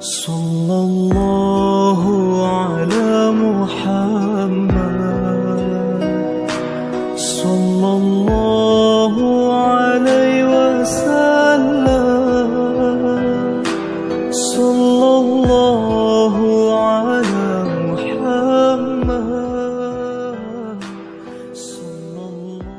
Sallallahu ala Muhammad, sallallahu alaihi wasallam, sallallahu ala Muhammad, sallallahu alaihi wasallam.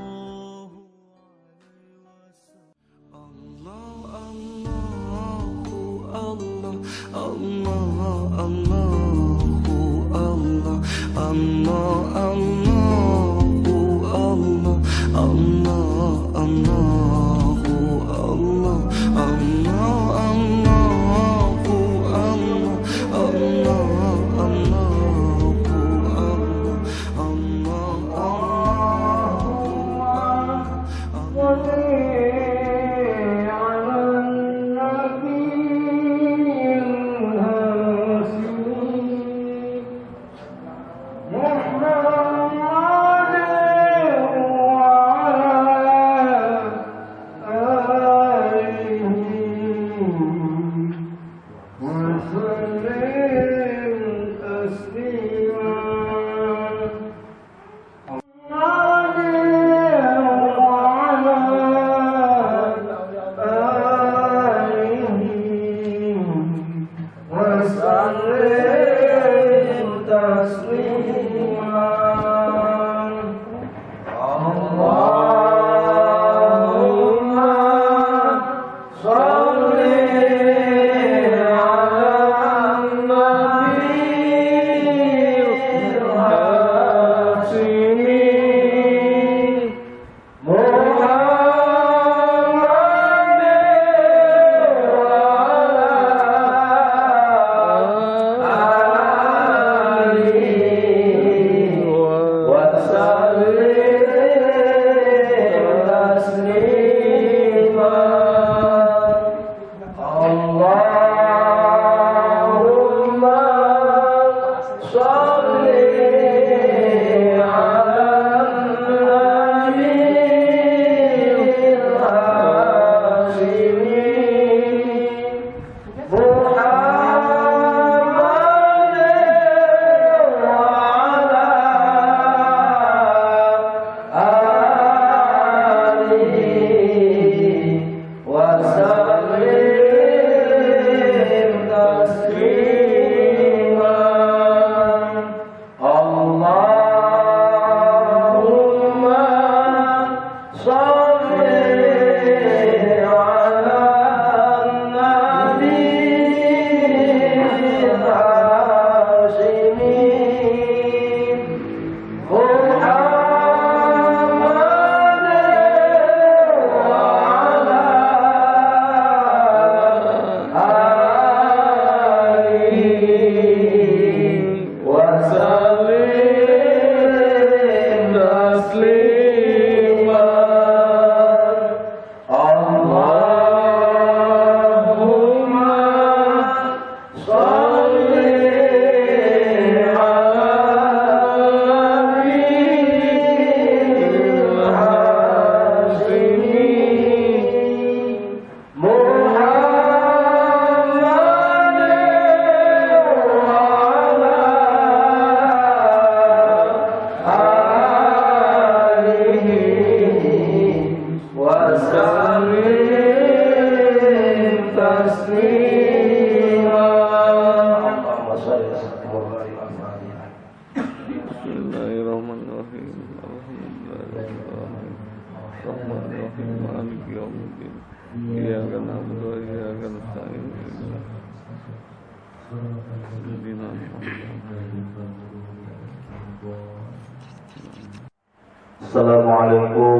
Assalamualaikum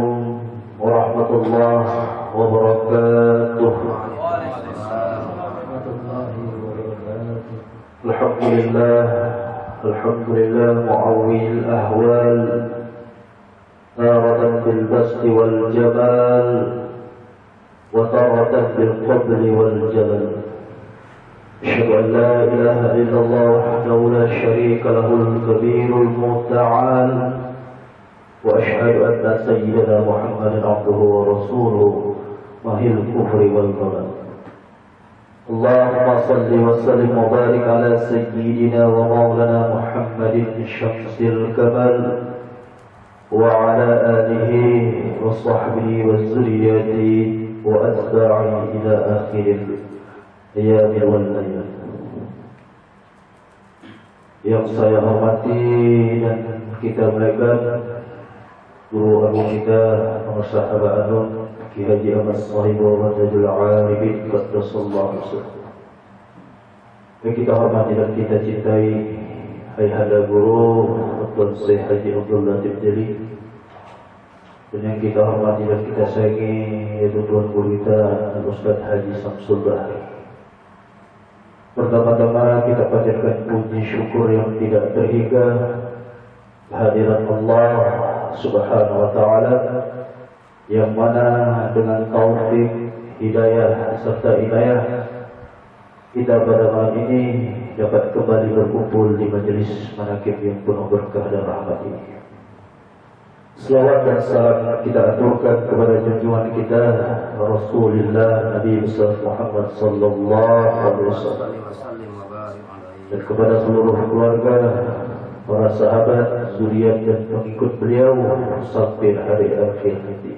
warahmatullahi wabarakatuh. Alhamdulillah mu'awwil ahwal taratan bil basti wal jamal wa taratan bil qabli wal jalal. Asyhadu an la ilaha illallah wahdahu la syarika lahul kabirul muta'al wa asyhadu anna sayyidina Muhammadan abduhu wa rasuluhu mahil kufri wal dhalal. اللهم صل وسلم وبارك على سيدنا ومولانا محمد شمس الكمال وعلى آله وصحبه وذريته وأتباعه إلى آخر الأيام والليالي. Yang saya hormati dan kita muliakan guru agung kita, nomor sahabat Anum Ki Haji Ahmad Sahibu wa Tajul Arifin Qaddasallahu Sirruh. Yang kita hormati dan kita cintai ayahanda guru Tuan Syekh Haji Abdul Latif Jali, dan yang kita hormati dan kita sayangi yaitu Tuan Guru kita Ustaz Haji Samsul Bahri. Pertama-tama kita panjatkan puji syukur yang tidak terhingga kehadiran Allah Subhanahu wa taala, yang mana dengan taufik, hidayah serta inayah kita pada malam ini dapat kembali berkumpul di majelis manaqib yang penuh berkah dan rahmat ini. Selawat dan salam kita aturkan kepada junjungan kita Rasulullah Nabi besar Muhammad sallallahu alaihi wasallam, dan kepada seluruh keluarga, para sahabat, zuriat dan pengikut beliau sampai hari akhir nanti.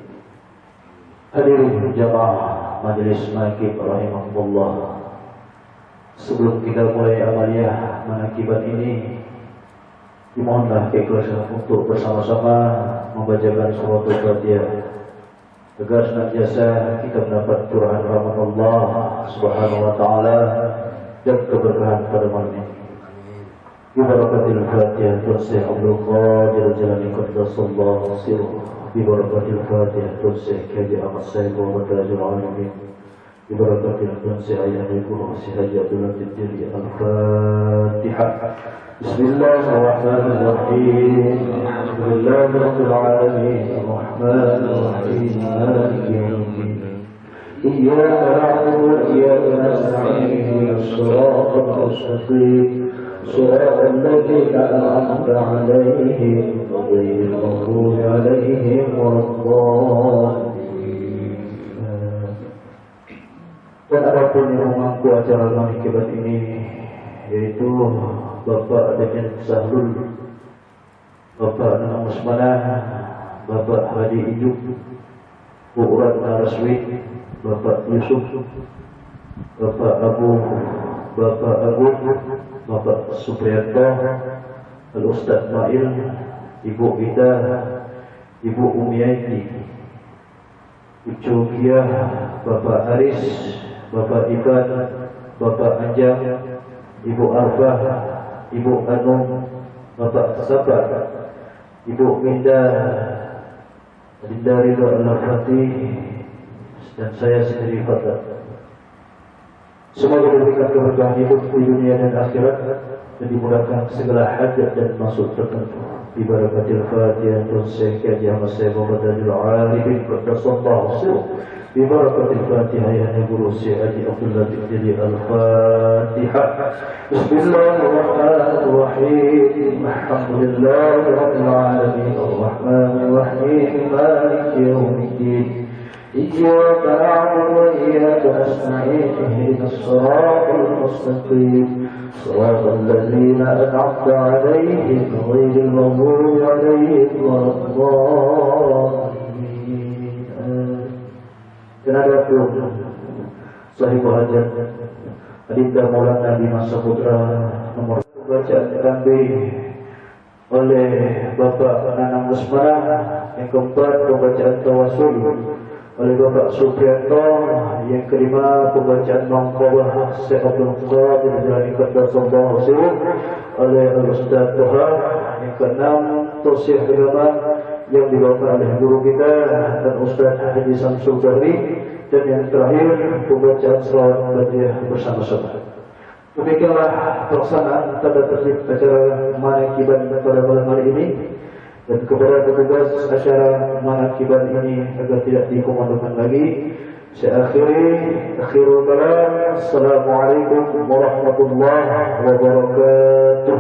Hadirin jamaah majelis manaqib rahimahullah. Sebelum kita mulai amaliyah manaqiban ini, dimohonlah keikhlasan untuk bersama-sama membacakan surat Al-Fatihah agar senantiasa kita mendapat curahan rahmat Allah Subhanahu wa taala dan keberkahan pada malam ini. Bi barakatil Fatihah Tuan Syekh Abdul Qadir Jalani Qaddasallahu Sirruh. Bi barakatil Fatihah Tuan Syekh Haji Ahmad Sahibu wa Tajul Arifin. Bi barakatil Tuan Syekh Ayahanda Guru Syekh Haji Abdul Latif Jali. Al-Fatihah. Bismillahirrahmanirrahim. Alhamdulillahirabbil alamin. Arrahmanirrahim. Maliki yaumiddin. Iyyaka na'budu wa iyyaka nasta'in. Ihdinas siratal mustaqim. Shiratal ladzina an'amta 'alaihim ghairil maghdubi 'alaihim waladdallin. Dan apapun yang mengaku acara manaqibat ini, yaitu Bapak Dajen Sahlul, Bapak Nanang Musmanah, Bapak Hadi Ijuk, Bu Ratna Raswi, Bapak Yusuf, Bapak Abu, Bapak Agung, Bapak Supriyanto, Al-Ustaz Mail, Ibu Ida, Ibu Umiyaiti, Ibu Kiah, Bapak Aris, Bapak Iban, Bapak Anjang, Ibu Arfah, Ibu Anum, Bapak Sabar, Ibu Minda, Dinda Ridho Al-Fatih, dan saya sendiri Fatah. Semoga diberikan keberkahan hidup di dunia dan akhirat, dan dimudahkan segala hajat dan maksud tertentu. Bi barakatil Fatihah Tuan Syekh Haji Ahmad Sahibu wa Tajul Arifin Qaddasallahu Sirruh. Bi barakatil Fatihah Ayahanda Guru Syekh Haji Abdul Latif Jali. Al-Fatihah. Bismillahirrahmanirrahim. Alhamdulillahirabbil alamin. Arrahmanirrahim. Maliki yaumiddin. إياك نعبد وإياك نستعين اهدنا الصراط المستقيم صراط الذين أنعمت عليهم غير المغضوب عليهم ولا الضالين. Dan ada pun Sahibu Hajat Adinda Maulana Bima Saputra nomor bacaan kambing oleh Bapak Nanang Musmanah, yang keempat pembacaan tawasul oleh Bapak Supriyanto, yang kelima pembacaan mangkabah Syekh Abdul Qadir Jalani Qaddasallahu Sirruh oleh Al-Ustaz Toha, yang keenam tausiah agama yang dibawakan oleh guru kita dan Ustaz Haji Samsul Bahri, dan yang terakhir pembacaan selawat Fatihah bersama-sama. Demikianlah pelaksanaan tata tertib acara manaqiban pada malam hari ini. Dan kepada petugas acara manaqiban ini agar tidak dikomandokan lagi, saya akhirul kalam. Assalamualaikum warahmatullahi wabarakatuh.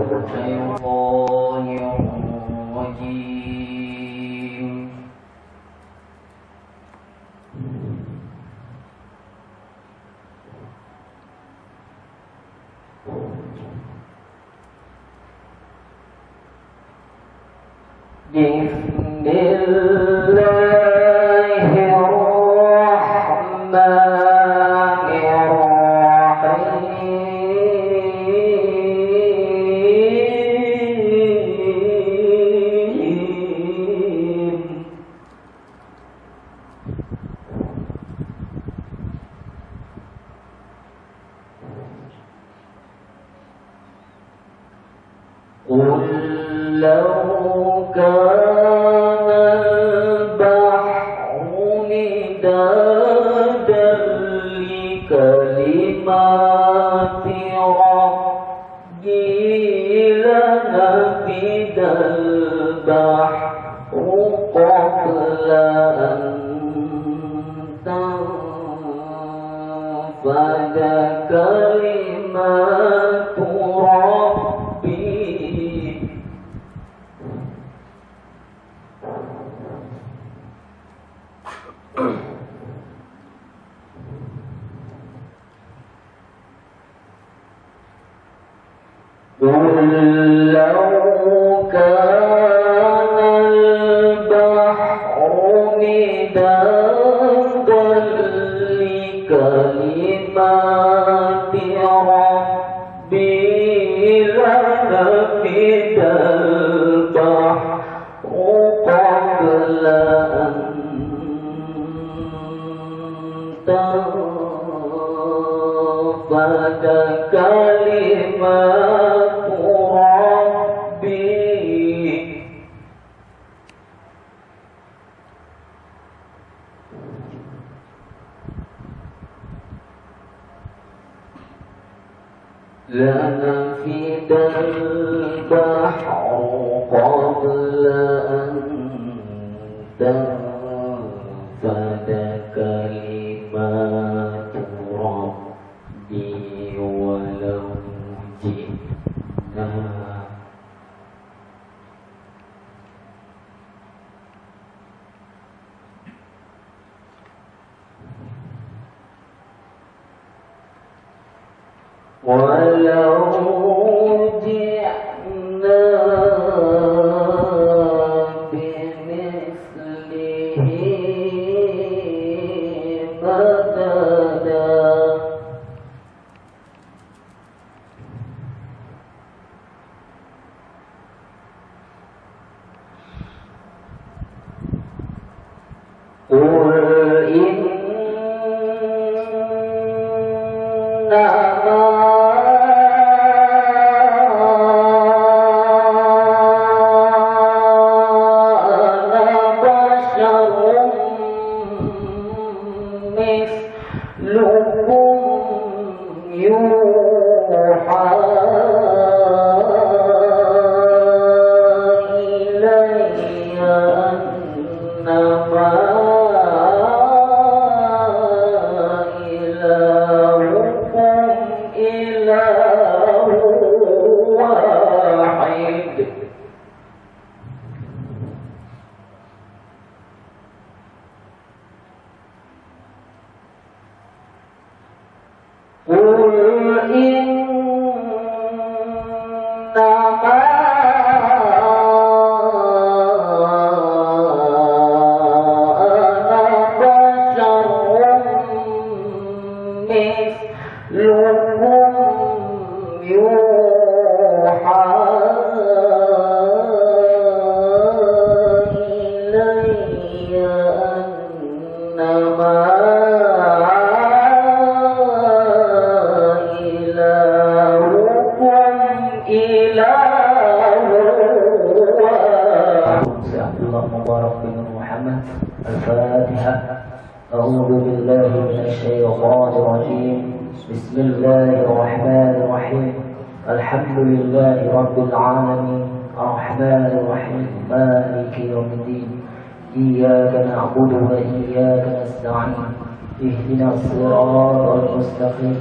اهدنا الصراط المستقيم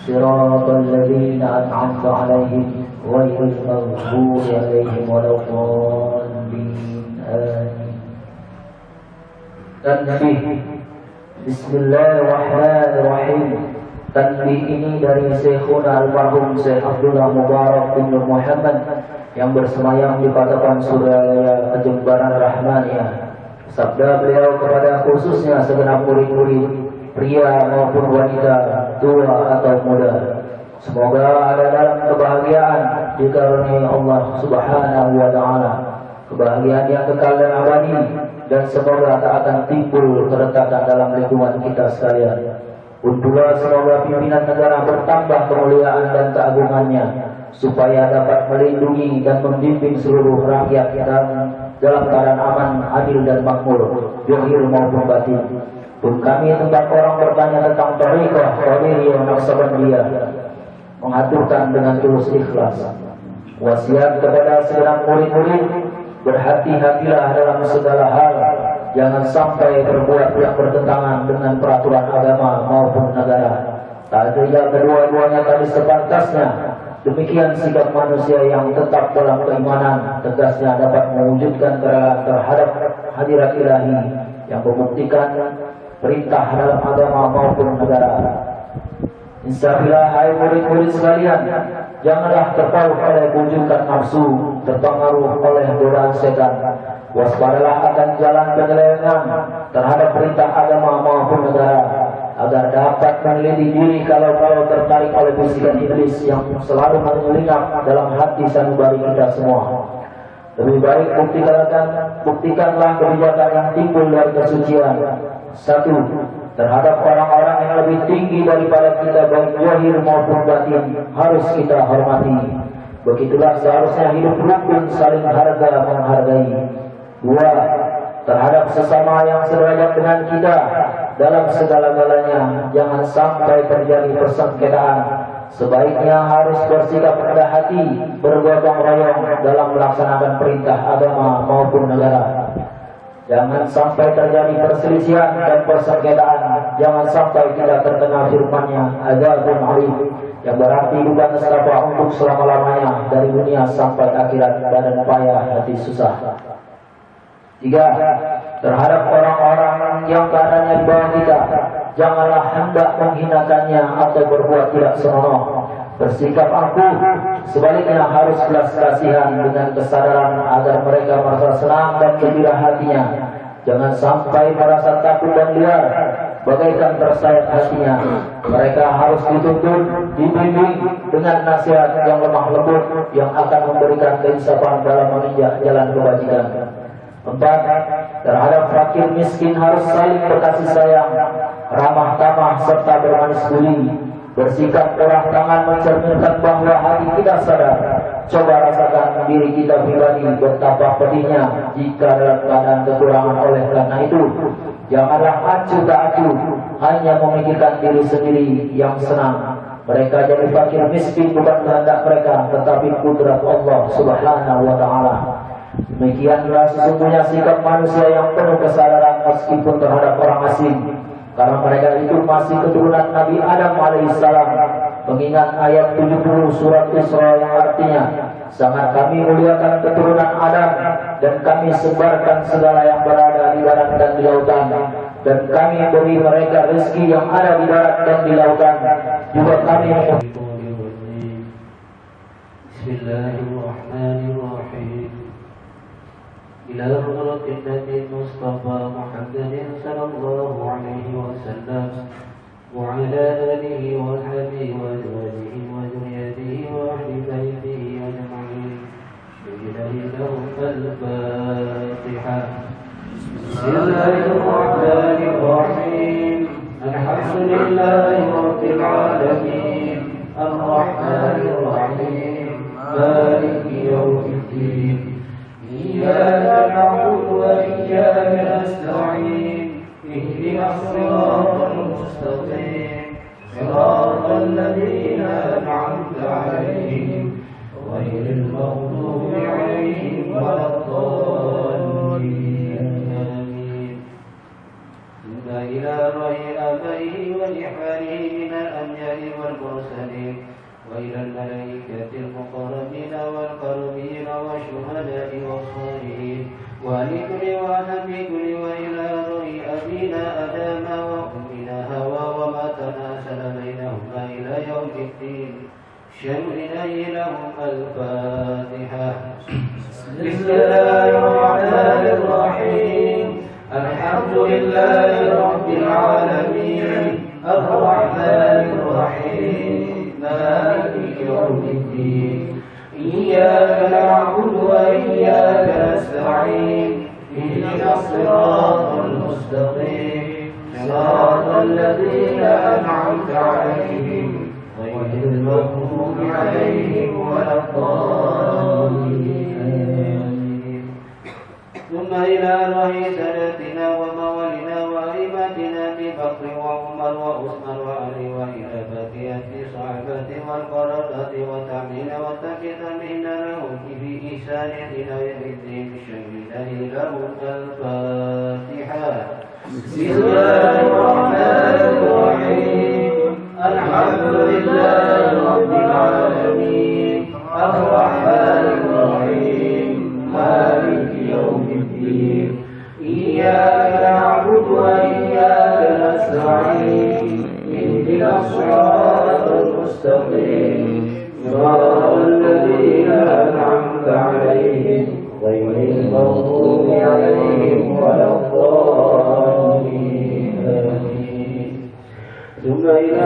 صراط الذين أنعمت عليهم غير المغضوب عليهم ولا الضالين آمين. تنبيه. بسم الله الرحمن الرحيم. Tanbih ini dari Syekhuna almarhum Syekh Abdullah Mubarak bin Nur Muhammad yang bersemayam di Patapan Surabaya, Kejembaran Rahmaniyah. Sabda beliau kepada khususnya segenap murid-murid, pria maupun wanita, tua atau muda. Semoga ada dalam kebahagiaan dikaruniai Allah Subhanahu wa taala, kebahagiaan yang kekal dan abadi, dan semoga tak akan timbul keretakan dalam lingkungan kita sekalian. Untuklah semoga pimpinan negara bertambah kemuliaan dan keagungannya, supaya dapat melindungi dan membimbing seluruh rakyat dalam keadaan aman, adil dan makmur, zahir maupun batin. Pun kami tempat orang bertanya tentang thariqah Qadiriyah Naqsabandiyah, mengaturkan dengan tulus ikhlas. Wasiat kepada segenap murid-murid, berhati-hatilah dalam segala hal. Jangan sampai berbuat yang bertentangan dengan peraturan agama maupun negara. Tadinya kedua-duanya tadi sepantasnya. Demikian sikap manusia yang tetap dalam keimanan, tegasnya dapat mewujudkan kerelaan terhadap hadirat ilahi yang membuktikan perintah dalam agama maupun negara. Insyaallah, hai murid-murid sekalian, janganlah terpaut oleh bujukan nafsu, terpengaruh oleh godaan setan. Waspadalah akan jalan penyelewengan terhadap perintah agama maupun negara, agar dapat meneliti diri kalau tertarik oleh bisikan iblis yang selalu menyelinap dalam hati sanubari kita semua. Lebih baik buktikanlah kebijakan yang timbul dari kesucian. Satu, terhadap orang-orang yang lebih tinggi daripada kita, baik zahir maupun batin, harus kita hormati. Begitulah seharusnya hidup rukun, saling harga menghargai. Dua, terhadap sesama yang sederajat dengan kita dalam segala-galanya, jangan sampai terjadi persengketaan. Sebaiknya harus bersikap rendah hati, bergotong royong dalam melaksanakan perintah agama maupun negara. Jangan sampai terjadi perselisihan dan persengketaan. Jangan sampai kita terkena firman-Nya, adzabun alim, yang berarti bukan nestapa untuk selama-lamanya dari dunia sampai akhirat, badan payah hati susah. Tiga, terhadap orang-orang yang keadaannya di bawah kita, janganlah hendak menghinakannya atau berbuat tidak senonoh. Bersikap angkuh, sebaliknya harus belas kasihan dengan kesadaran agar mereka merasa senang dan gembira hatinya. Jangan sampai merasa takut dan liar, bagaikan tersayat hatinya. Mereka harus dituntun, dibimbing dengan nasihat yang lemah lembut yang akan memberikan keinsafan dalam menginjak jalan kebajikan. Empat, terhadap fakir miskin harus saling berkasih sayang, ramah tamah serta bermanis budi. Bersikap murah tangan mencerminkan bahwa hati kita sadar. Coba rasakan diri kita pribadi betapa pedihnya jika dalam keadaan kekurangan. Oleh karena itu, janganlah acuh tak acuh hanya memikirkan diri sendiri yang senang. Mereka jadi fakir miskin bukan kehendak mereka, tetapi kudrat Allah Subhanahu wa taala. Demikianlah sesungguhnya sikap manusia yang penuh kesadaran meskipun terhadap orang asing, karena mereka itu masih keturunan Nabi Adam alaihissalam. Mengingat ayat 70 surat Isra yang artinya, sangat kami muliakan keturunan Adam dan kami sebarkan segala yang berada di darat dan di lautan, dan kami beri mereka rezeki yang ada di darat dan di lautan. Juga kami Bismillahirrahmanirrahim. إلى حضرة النبي المصطفى محمد صلى الله عليه وسلم وعلى آله وصحبه وأزواجه وذريته وأهل بيته أجمعين بجلال لهم الفاتحة. بسم الله الرحمن الرحيم. الحمد لله رب العالمين الرحمن الرحيم مالك يوم الدين. إياك نعبد وإياك نستعين. اهدنا الصراط المستقيم صراط الذين أنعمت عليهم غير المغضوب عليهم ولا الضالين. آمين. ثم إلى غير آبائه ونحوره من الأنبياء والمرسلين وإلى الملائكة المقربين والقربين والشهداء والصالحين ولكل ونبي وإلى روح أبينا آدم وأمنا هوى وما تناسل بينهما إليه لهم الفاتحة. بسم الله الرحمن الرحيم. الحمد لله رب العالمين الرحمن الرحيم مالك يوم الدين إياك نعبد وإياك نستعين اهدنا الصراط المستقيم صراط الذين أنعمت عليهم غير المغضوب عليهم ولا الضالين. ثم إلى الله سادتنا وموالنا وأئمتنا أبي بكر وعمر وعثمان وعلي وإلى بقية الصحابة والقرابة والتابعين والتابعين لهم بإحسان إلى يوم الدين شهد لهم الفاتحة. بسم الله الرحمن الرحيم. الحمد لله رب العالمين الرحمن الرحيم مالك يوم الدين إياك نعبد وإياك نستعين اهدنا الصراط المستقيم صراط الذين أنعمت عليهم غير المغضوب عليهم ولا الضالين. ثم إلى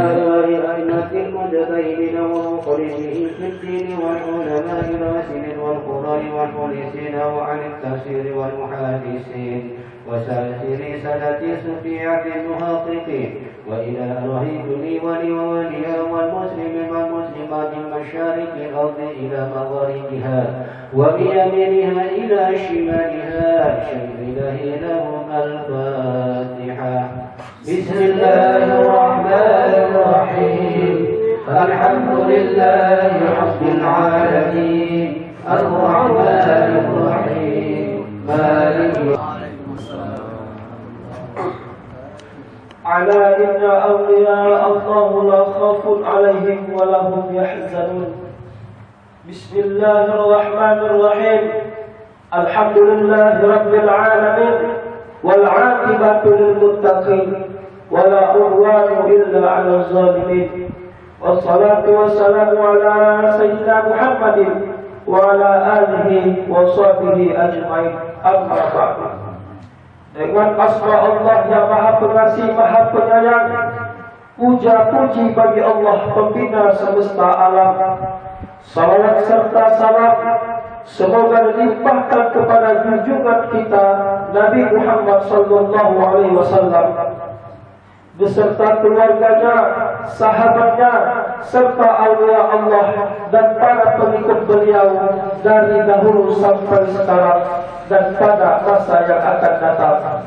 أئمة المجتهدين والمخلصين في الدين والعلماء الراسلين والقراء والمخلصين وعن التفسير والمحادثين وسائر سادة الصوفية المحققين وإلى رهيبني وليا والمسلمين والمسلمات من مشارق الأرض إلى مغاربها وبيمينها إلى شمالها شهد لهم الفاتحة. بسم الله الرحمن الرحيم. الحمد لله رب العالمين الرحمن الرحيم مالك على إن أولياء الله لا خوف عليهم ولا هم يحزنون. بسم الله الرحمن الرحيم. الحمد لله رب العالمين والعاقبة للمتقين ولا عدوان إلا على الظالمين والصلاة والسلام على سيدنا محمد وعلى آله وصحبه أجمعين. أما بعد. Dengan asma Allah yang Maha Pengasih, Maha Penyayang, puja-puji bagi Allah Pembina semesta alam. Salawat serta salam semoga dilimpahkan kepada junjungan kita Nabi Muhammad sallallahu alaihi wasallam beserta keluarganya, sahabatnya, serta awliya Allah dan para pengikut beliau dari dahulu sampai sekarang dan pada masa yang akan datang.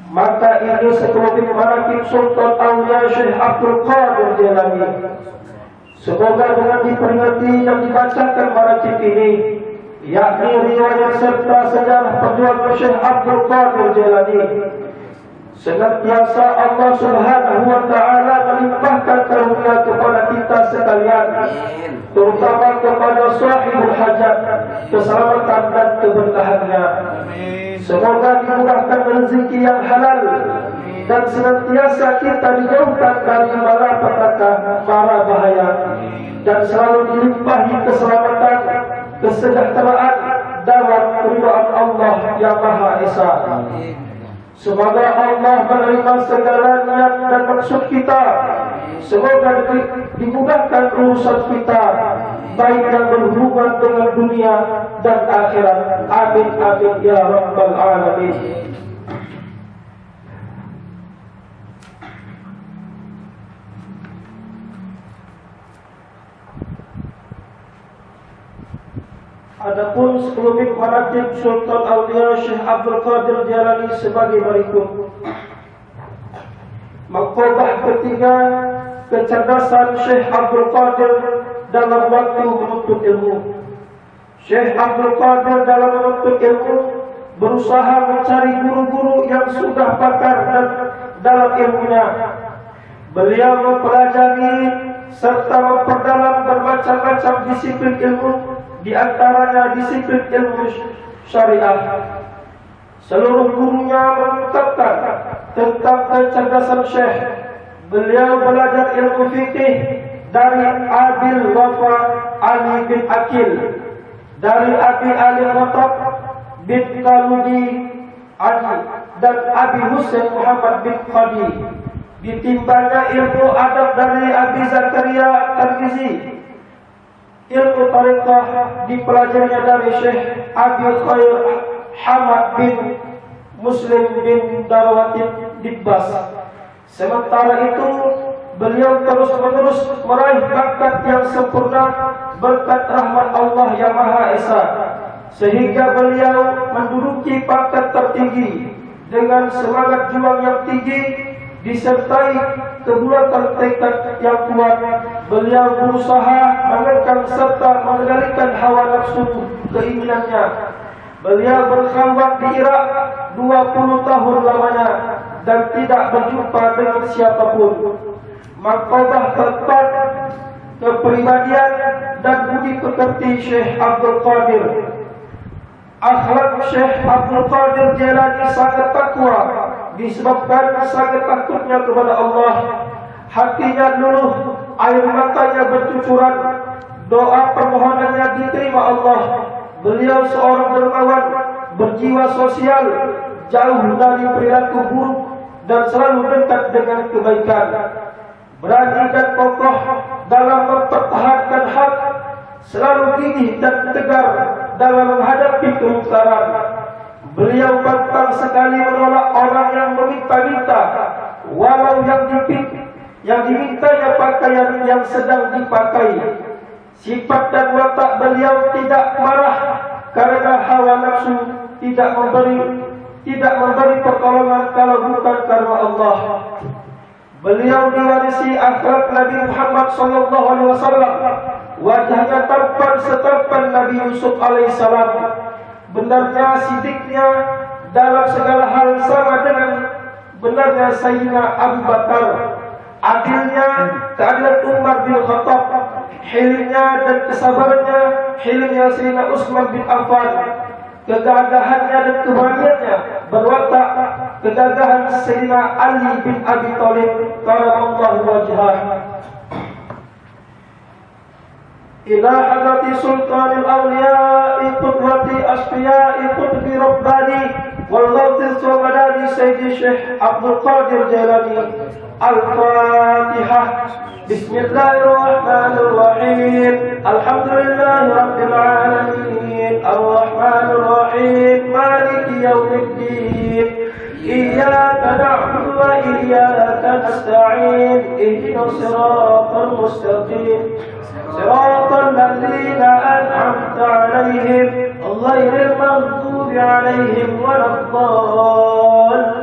Maka ini sekelumit manaqib Sultan Aulia Syekh Abdul Qadir Jailani. Semoga dengan diperingati dan dibacakan manaqib ini, yakni riwayat serta sejarah perjuangan Syekh Abdul Qadir Jailani, senantiasa Allah Subhanahu wa taala melimpahkan karunia kepada kita sekalian, terutama kepada sahibul hajat, keselamatan dan keberkahannya. Semoga dimudahkan rezeki yang halal dan senantiasa kita dijauhkan dari malapetaka, mara bahaya, dan selalu dilimpahi keselamatan, kesejahteraan dalam keridhaan Allah yang Maha Esa. Semoga Allah menerima segala niat dan maksud kita. Semoga dimudahkan urusan kita, baik yang berhubungan dengan dunia dan akhirat. Amin amin ya rabbal alamin. Adapun sekelumit manaqib Sultan Aulia Syekh Abdul Qadir Jailani sebagai berikut. Maqobah ketiga, kecerdasan Syekh Abdul Qadir dalam waktu menuntut ilmu. Syekh Abdul Qadir dalam menuntut ilmu berusaha mencari guru-guru yang sudah pakar dan dalam ilmunya. Beliau mempelajari serta memperdalam bermacam-macam disiplin ilmu, di antaranya disiplin ilmu syariah. Seluruh gurunya mengungkapkan tentang kecerdasan Syekh. Beliau belajar ilmu fikih dari Abil Wafa Ali bin Akil, dari Abi Ali Khattab bin Kaludi Ali, dan Abi Husain Muhammad bin Khadi. Ditimbanya ilmu adab dari Abi Zakaria Tarmizi. Ilmu tariqah dipelajarinya dari Syekh Abi Khair Hamad bin Muslim bin Darwatib Dibbas. Sementara itu beliau terus-menerus meraih bakat yang sempurna berkat rahmat Allah yang Maha Esa, sehingga beliau menduduki pangkat tertinggi dengan semangat juang yang tinggi disertai kebulatan tekad yang kuat. Beliau berusaha menekan serta mengendalikan hawa nafsu keinginannya. Beliau berkhawat di Irak 20 tahun lamanya dan tidak berjumpa dengan siapapun. Martabah keempat, kepribadian dan budi pekerti Syekh Abdul Qadir. Akhlak Syekh Abdul Qadir Jailani sangat takwa disebabkan sangat takutnya kepada Allah. Hatinya luluh, air matanya bercucuran, doa permohonannya diterima Allah. Beliau seorang dermawan, berjiwa sosial, jauh dari perilaku buruk dan selalu dekat dengan kebaikan. Berani dan kokoh dalam mempertahankan hak, selalu gigih dan tegar dalam menghadapi kemungkaran. Beliau pantang sekali menolak orang yang meminta-minta, walau yang dimintanya pakaian yang sedang dipakai. Sifat dan watak beliau tidak marah karena hawa nafsu, tidak memberi pertolongan kalau bukan karena Allah. Beliau diwarisi akhlak Nabi Muhammad SAW. Wajahnya tampan setampan Nabi Yusuf alaihissalam. Benarnya sidiknya dalam segala hal sama dengan benarnya Sayyidina Abu Bakar. Adilnya keadilan Umar bin Khattab. Hilmnya dan kesabarannya hilmnya Sayyidina Utsman bin Affan. Kegagahannya dan keberaniannya berwatak kegagahan Sayyidina Ali bin Abi Thalib karamallahu wajhah. Ila hadrati sultanil awliya'i qudwati asfiya'i qutbi rabbani wal ghawthil samadani Sayyidi Syekh Abdul Qadir Jailani. Al-Fatihah. Bismillahirrahmanirrahim. Alhamdulillahi rabbil alamin. Ar-Rahmanir-Rahim. Maliki yaumiddin. Iyyaka na'budu wa iyyaka nasta'in. Ihdinas siratal mustaqim. Siratal ladzina an'amta 'alaihim ghairil maghdubi 'alaihim waladdallin.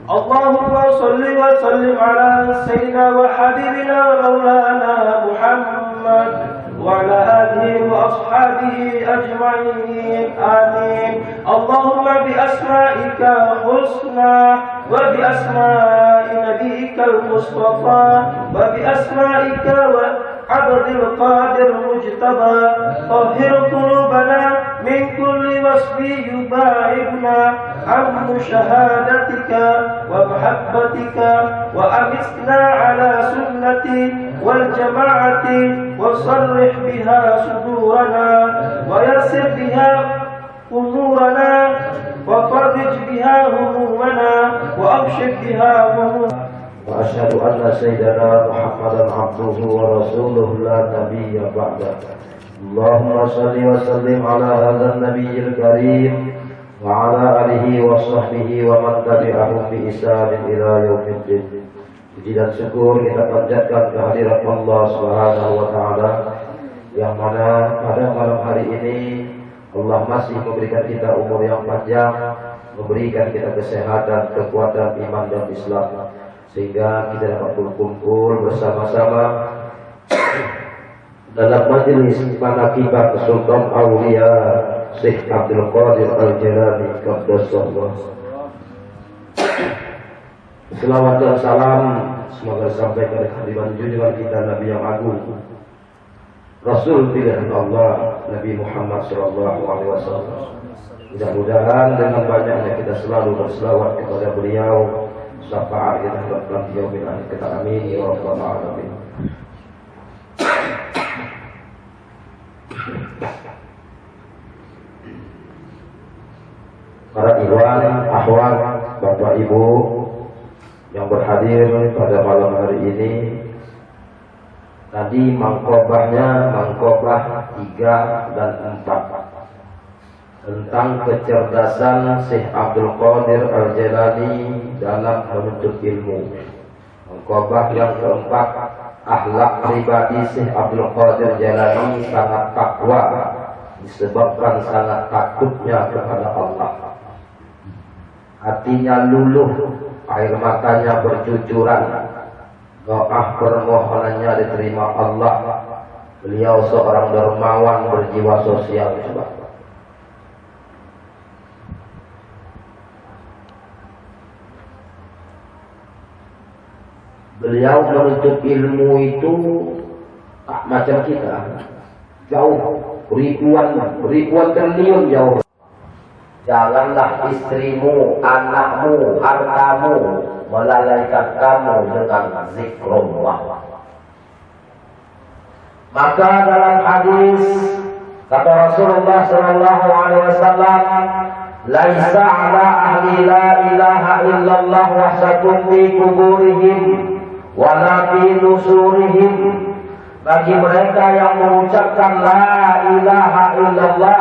Allahumma salli wa sallim ala sayyidina wa habibina maulana Muhammad wa ala alihi wa ashabihi ajma'in. Amin. Allahumma bi asma'ika husna wa bi asma'i nabiyyika al-mustafa wa bi asma'ika wa abdil qadir mujtaba tahhir qulubana min kulli wasfi yubaidna an musyahadatika wa mahabbatika wa amisna ala sunnati wal jama'ati wa sarrih biha sudurana wa yassir biha umurana wa farrij biha humumana wa abshir biha humumana. Wa asyhadu anna sayyidana Muhammadan abduhu wa rasuluhu la nabiyya ba'da. Allahumma salli wa sallim ala hadzal nabiyyil karim wa ala alihi wa sahbihi wa man tabi'ahum bi ihsan ila yaumiddin. Puji dan syukur kita panjatkan kehadirat Allah Subhanahu wa taala yang mana pada malam hari ini Allah masih memberikan kita umur yang panjang, memberikan kita kesehatan, kekuatan iman dan Islam, sehingga kita dapat berkumpul bersama-sama dalam majelis manaqibat Sultan Aulia Syekh Abdul Qadir Al-Jailani Qaddasallah. Selawat dan salam semoga sampai kepada kehadiran junjungan kita Nabi yang agung, Rasul pilihan Allah Nabi Muhammad SAW. Mudah-mudahan dengan banyaknya kita selalu berselawat kepada beliau, syafaat dan yaumil akhir. Amin ya rabbal alamin. Para ikhwan, akhwat, Bapak Ibu yang berhadir pada malam hari ini, tadi mangkobahnya mangkobah 3 dan 4 tentang kecerdasan Syekh Abdul Qadir Al-Jailani dalam menuntut ilmu. Mangkobah yang keempat, akhlak pribadi Syekh Abdul Qadir Jailani sangat takwa disebabkan sangat takutnya kepada Allah. Hatinya luluh, air matanya bercucuran, doa permohonannya diterima Allah. Beliau seorang dermawan berjiwa sosial. Beliau menuntut ilmu itu tak macam kita, jauh, ribuan triliun jauh. Janganlah istrimu, anakmu, hartamu melalaikan kamu dengan zikrullah. Maka dalam hadis kata Rasulullah sallallahu alaihi wasallam, "Laisa 'ala ahli la ilaha illallah wahsatun fi kuburihim wa la fi nusurihim." Bagi mereka yang mengucapkan la ilaha illallah,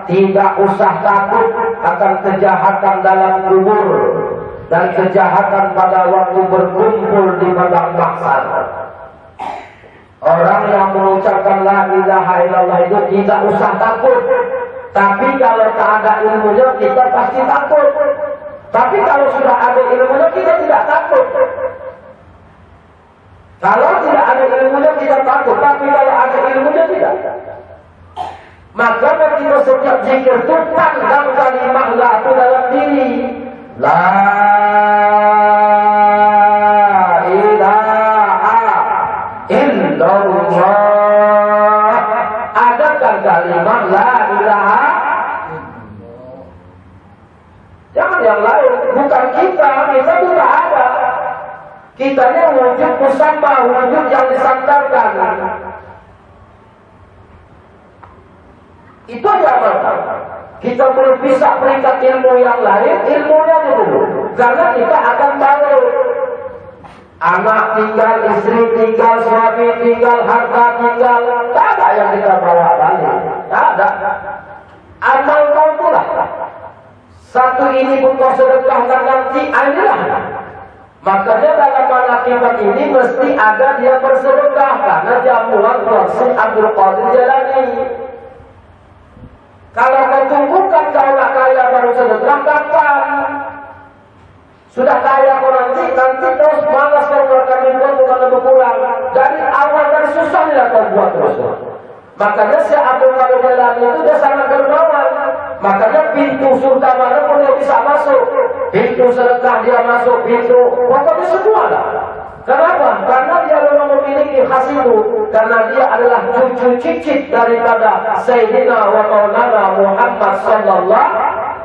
tidak usah takut akan kejahatan dalam kubur dan kejahatan pada waktu berkumpul di padang mahsyar. Orang yang mengucapkan la ilaha illallah itu tidak usah takut. Tapi kalau tak ada ilmunya kita pasti takut. Tapi kalau sudah ada ilmunya kita tidak takut. Kalau tidak ada ilmunya kita takut, tapi kalau ada ilmunya tidak. Maka kita setiap zikir itu pandang kalimat la itu dalam diri. La ilaha illallah. Adakah kalimat la ilaha? Jangan yang lain, bukan kita tidak ada. Kitanya wujud musamma, wujud yang disandarkan. Itu aja apa? Kita belum bisa peringkat ilmu yang lain, ilmunya dulu. Karena kita akan tahu anak tinggal, istri tinggal, suami tinggal, harta tinggal. Tak ada yang kita bawa balik. Tak ada. Amal kau pula. Satu ini pun kau sedekahkan nanti, inilah. Makanya dalam akibat ini mesti ada dia bersedekah karena jamuan Syekh Abdul Qadir Jailani. Kalau kau tunggukan kau nak kaya baru sedekah, kapan? Sudah kaya kau nanti terus malas kau keluarkan ribuan bukan lebih kurang. Dari awal dari susahnya kau buat terus. Makanya Syekh Abdul Qadir Jailani itu dia sangat dermawan. Makanya pintu surga mana pun dia bisa masuk. Pintu sedekah dia masuk, pintu pokoknya semua lah. Kenapa? Karena dia memang memiliki khas itu. Karena dia adalah cucu cicit daripada Sayyidina wa Maulana Muhammad sallallahu.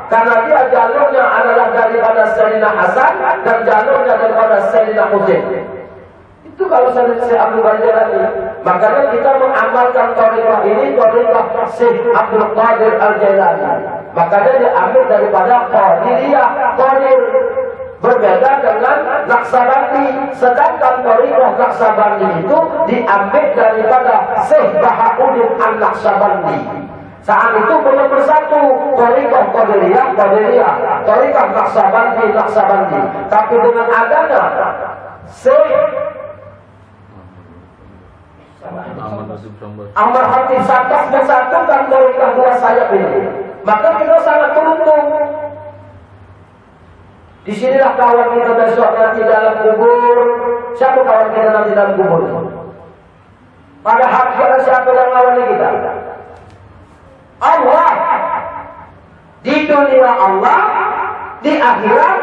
Karena dia jalurnya adalah daripada Sayyidina Hasan dan jalurnya daripada Sayyidina Husain. Itu kalau Syekh Abdul Qadir Jailani. Makanya kita mengamalkan thariqah ini, thariqah Syekh Abdul Qadir Al-Jailani. Makanya diambil daripada Qadiriyah, Qadir. Berbeda dengan Naqsabandi. Sedangkan thariqah Naqsabandi itu diambil daripada Syekh Bahauddin An-Naqsabandi. Saat itu belum bersatu thariqah Qadiriyah, Qadiriyah, thariqah Naqsabandi, Naqsabandi. Tapi dengan adanya Syekh Ahmad Khatib Sattas bersatukan thariqah dua sayap ini. Maka kita sangat beruntung. Di sinilah kawan kita besok nanti dalam kubur. Siapa kawan kita nanti dalam kubur? Pada hakikatnya siapa yang ngawali kita? Allah. Di dunia Allah, di akhirat.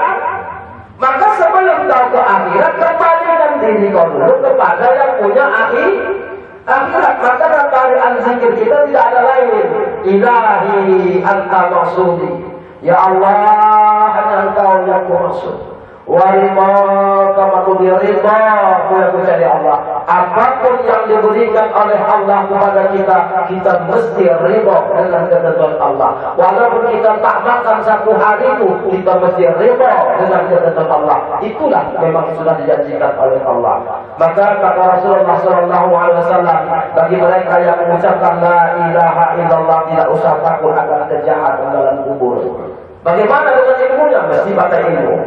Maka sebelum tahu ke akhirat, kembalikan diri kau dulu kepada yang punya akhirat. Maka tarian zikir kita tidak ada lain. Ilahi anta maksudi. Ya Allah, hanya engkau yang ku maksud. Warimo kamu ridho aku dari Allah. Apapun yang diberikan oleh Allah kepada kita, kita mesti ridho dengan ketentuan Allah. Walaupun kita tak makan satu hari itu, kita mesti ridho dengan ketentuan Allah. Itulah memang sudah dijanjikan oleh Allah. Maka kata Rasulullah SAW, bagi mereka yang mengucapkan la ilaha illallah, tidak usah takut akan kejahatan dalam kubur. Bagaimana dengan ilmunya? Mesti pakai ilmu.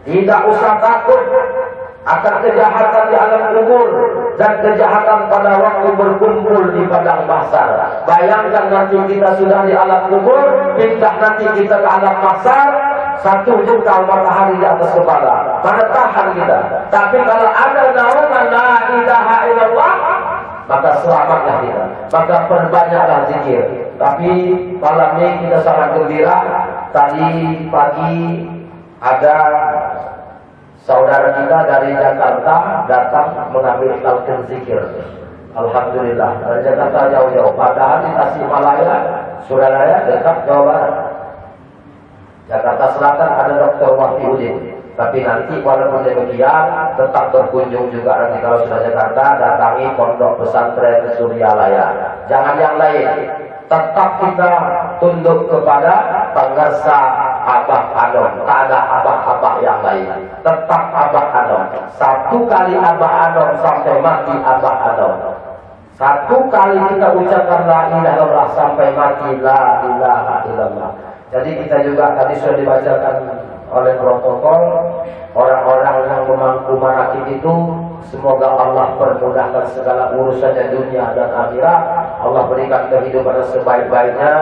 Tidak usah takut akan kejahatan di alam kubur dan kejahatan pada waktu berkumpul di padang mahsyar. Bayangkan nanti kita sudah di alam kubur, pindah nanti kita ke alam mahsyar, 1 jengkal matahari di atas kepala. Mana tahan kita? Tapi kalau ada naungan la ilaha illallah, maka selamatlah kita. Maka perbanyaklah zikir. Tapi malam ini kita sangat gembira. Tadi pagi ada saudara kita dari Jakarta datang mengambil talqin zikir. Alhamdulillah, dari Jakarta jauh-jauh. Padahal di Tasikmalaya, Surabaya dekat Jawa Barat. Jakarta Selatan ada Dr. Wahyudin. Tapi nanti walaupun demikian tetap berkunjung juga nanti kalau sudah Jakarta, datangi pondok pesantren Suryalaya. Jangan yang lain. Tetap kita tunduk kepada pengersa Abah Anom. Tak ada abah-abah yang lain. Tetap Abah Anom. 1 kali Abah Anom sampai mati Abah Anom. 1 kali kita ucapkan la ilaha illallah sampai mati la ilaha illallah. Jadi kita juga tadi sudah dibacakan oleh protokol orang-orang yang memangku manakib itu, semoga Allah permudahkan segala urusannya dunia dan akhirat. Allah berikan kehidupan sebaik-baiknya,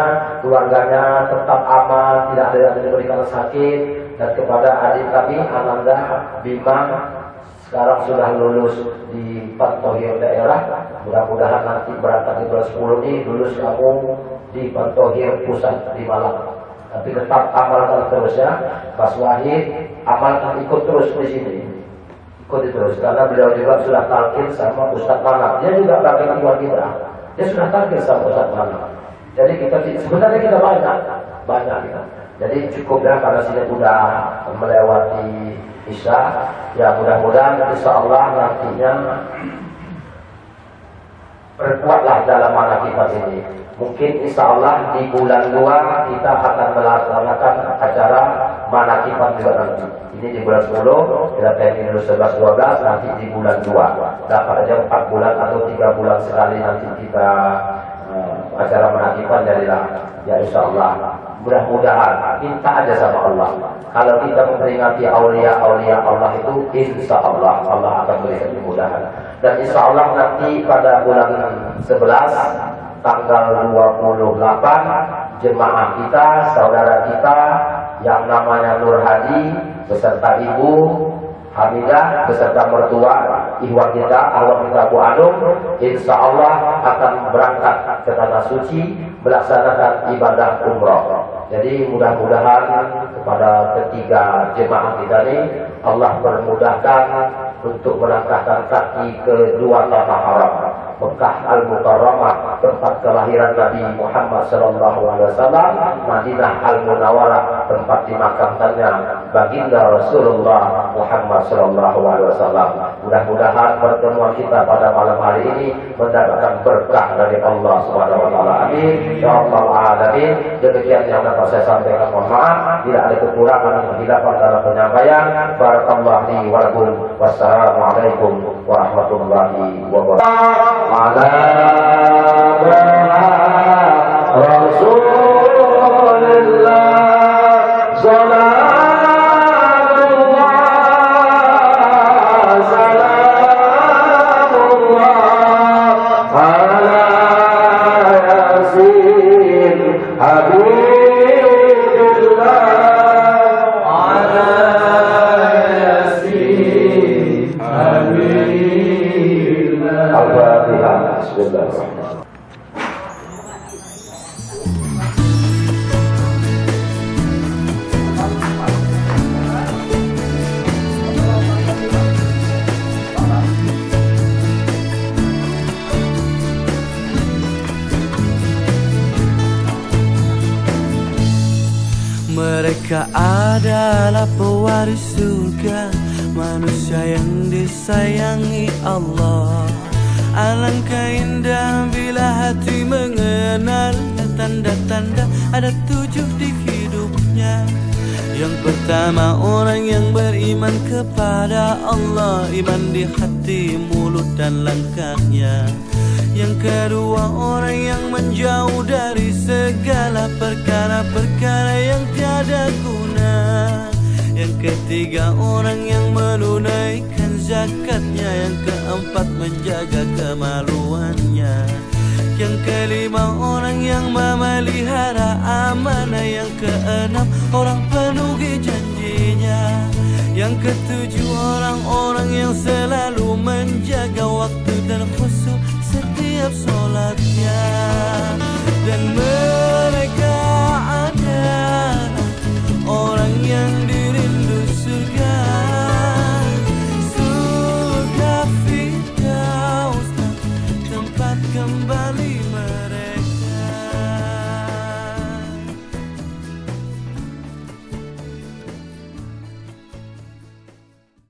keluarganya tetap aman, tidak ada yang diberikan sakit. Dan kepada adik kami Ananda Bima, sekarang sudah lulus di Pantohir daerah, mudah-mudahan nanti berangkat di bulan 10 ini lulus kamu di Pantohir pusat di Malang. Tapi tetap amalkan terus ya, Mas Wahid, amalkan ikut terus di sini, ikuti terus karena beliau juga sudah talqin sama Ustaz Manak. Dia juga bagian keluar kita, dia sudah talqin sama Ustaz Manak. Jadi kita sebenarnya kita banyak kita. Jadi cukup ya karena sini sudah melewati Isya. Ya mudah-mudahan insya Allah nantinya berkuatlah dalam manakibat ini. Mungkin insya Allah di bulan 2 kita akan melaksanakan acara manakibat juga nanti. Ini di bulan 10, kita pengen dulu 11-12, nanti di bulan 2. Dapat aja 4 bulan atau 3 bulan sekali nanti kita acara manakibat jadilah. Ya insya Allah. Mudah-mudahan minta aja sama Allah. Kalau kita memperingati aulia-aulia Allah itu, insya Allah Allah akan berikan kemudahan. Dan insya Allah nanti pada bulan 11 tanggal 28 jemaah kita, saudara kita yang namanya Nur Hadi beserta Ibu Hamidah beserta mertua Ikhwan kita Bu Anum, insya Allah akan berangkat ke Tanah Suci melaksanakan ibadah umroh. Jadi mudah-mudahan kepada ketiga jemaah kita ini Allah permudahkan untuk melangkahkan kaki ke 2 tanah haram, Mekah Al-Mukarramah tempat kelahiran Nabi Muhammad SAW, Madinah Al-Munawwarah tempat dimakamkannya baginda Rasulullah Muhammad SAW. Mudah-mudahan pertemuan kita pada malam hari ini mendapatkan berkah dari Allah Subhanahu wa taala. Amin ya rabbal alamin. Demikian yang dapat saya sampaikan. Mohon maaf bila ada kekurangan dan kehilafan dalam penyampaian. Barakallahu li wa lakum. Wassalamualaikum warahmatullahi wabarakatuh. Mereka adalah pewaris surga, manusia yang disayangi Allah. Alangkah indah bila hati mengenal tanda-tanda ada 7 di hidupnya. Yang pertama, orang yang beriman kepada Allah, iman di hati, mulut dan langkahnya. Yang kedua, orang yang menjauh dari segala perkara-perkara yang tiada guna. Yang ketiga, orang yang menunaikan zakatnya. Yang keempat, menjaga kemaluannya. Yang kelima, orang yang memelihara amanah. Yang keenam, orang penuhi janjinya. Yang ketujuh, orang-orang yang selalu menjaga waktu dan khusyuk setiap sholatnya. Dan mereka adalah orang yang dirindu surga, surga Firdaus, tempat kembali mereka.